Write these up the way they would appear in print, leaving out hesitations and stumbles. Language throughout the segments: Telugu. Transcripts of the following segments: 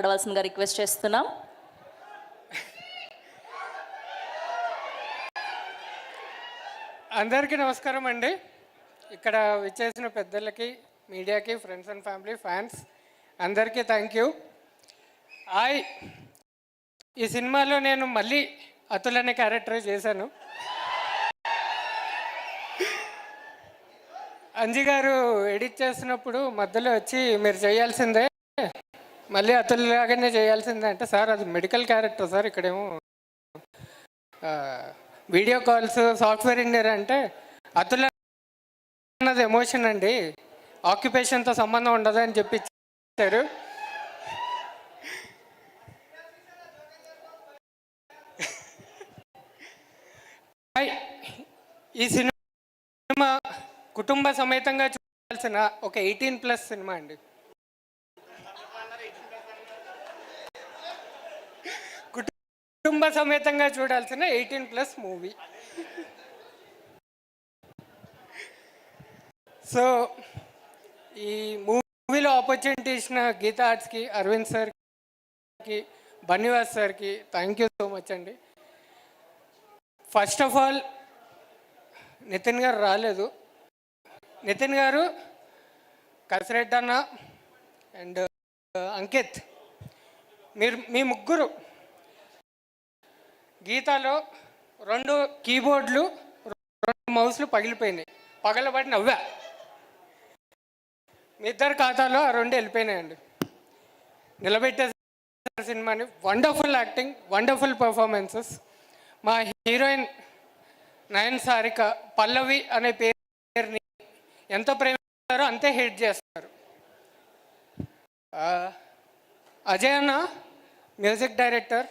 మాట్లాడవలసిందిగా రిక్వెస్ట్ చేస్తున్నాం. అందరికీ నమస్కారం అండి. ఇక్కడ విచ్చేసిన పెద్దలకి, మీడియాకి, ఫ్రెండ్స్ అండ్ ఫ్యామిలీ, ఫ్యాన్స్ అందరికీ థ్యాంక్ యూ. ఈ సినిమాలో నేను మళ్ళీ అతుల్ అనే క్యారెక్టర్ చేశాను. అంజీ గారు ఎడిట్ చేస్తున్నప్పుడు మధ్యలో వచ్చి మీరు చేయాల్సిందే, మళ్ళీ అతుల్ లాగానే చేయాల్సిందే అంటే, సార్ అది మెడికల్ క్యారెక్టర్ సార్, ఇక్కడేమో వీడియో కాల్స్ సాఫ్ట్వేర్ ఇంజనీర్ అంటే, అతుల్ అన్నది ఎమోషన్ అండి, ఆక్యుపేషన్తో సంబంధం ఉండదు అని చెప్పి ఇచ్చారు. ఈ సినిమా కుటుంబ సమేతంగా చూడాల్సిన ఒక 18+ సినిమా అండి. కుటుంబ సమేతంగా చూడాల్సిన 18+ మూవీ. సో ఈ మూవీలో ఆపర్చునిటీ ఇచ్చిన గీతా ఆర్ట్స్కి, అరవింద్ సార్కి, బన్నివాస్ సార్కి థ్యాంక్ యూ సో మచ్ అండి. ఫస్ట్ ఆఫ్ ఆల్ నితిన్ గారు రాలేదు. నితిన్ గారు, కసిరెడ్డి అన్న అండ్ అంకిత్, మీ ముగ్గురు గీతాలో 2 కీబోర్డులు 2 మౌస్లు పగిలిపోయినాయి, పగలబడి నవ్వా. మీ ఇద్దరు ఖాతాలో ఆ 2 వెళ్ళిపోయినాయండి. నిలబెట్టే సినిమాని. Wonderful acting, wonderful performances. మా హీరోయిన్ నయన్ సారిక, పల్లవి అనే పేరుని ఎంత ప్రేమిస్తారో అంతే హేట్ చేస్తారు. అజయ్ అన్న మ్యూజిక్ డైరెక్టర్,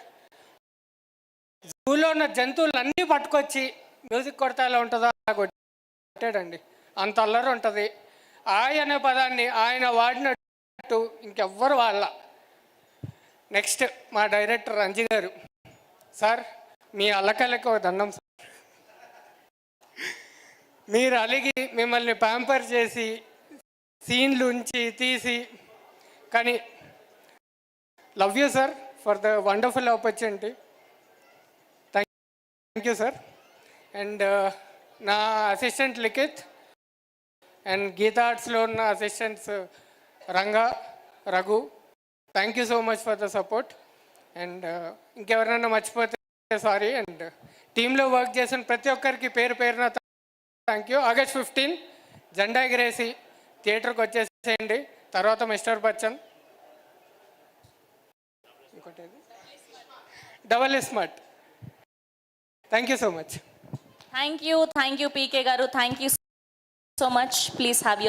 జూలో ఉన్న జంతువులన్నీ పట్టుకొచ్చి మ్యూజిక్ కొడితే ఎలా ఉంటుందో కొట్టాడండి. అంత అల్లరి ఉంటుంది. అనే పదాన్ని ఆయన వాడినట్టు ఇంకెవ్వరు వాళ్ళ. నెక్స్ట్ మా డైరెక్టర్ అంజీ గారు, సార్ మీ అల్లకల్లకి ఒక దండం సార్. మీరు అలిగి మిమ్మల్ని ప్యాంపర్ చేసి సీన్లు ఉంచి తీసి, కానీ love you sir for the wonderful opportunity. Thank you sir. And నా అసిస్టెంట్ లిఖిత్ అండ్ గీతా ఆర్ట్స్లో ఉన్న assistants Ranga, Raghu, thank you so much for the support. And ఇంకెవరైనా మర్చిపోతే సారీ. అండ్ టీంలో వర్క్ చేసిన ప్రతి ఒక్కరికి పేరు పేరున థ్యాంక్ యూ. August 15 జెండా ఎగిరేసి థియేటర్కి వచ్చేసేయండి. తర్వాత మిస్టర్ బచ్చన్, ఇంకోటి double smart. Thank you so much. Thank you PK గారు. Thank you so much. Please have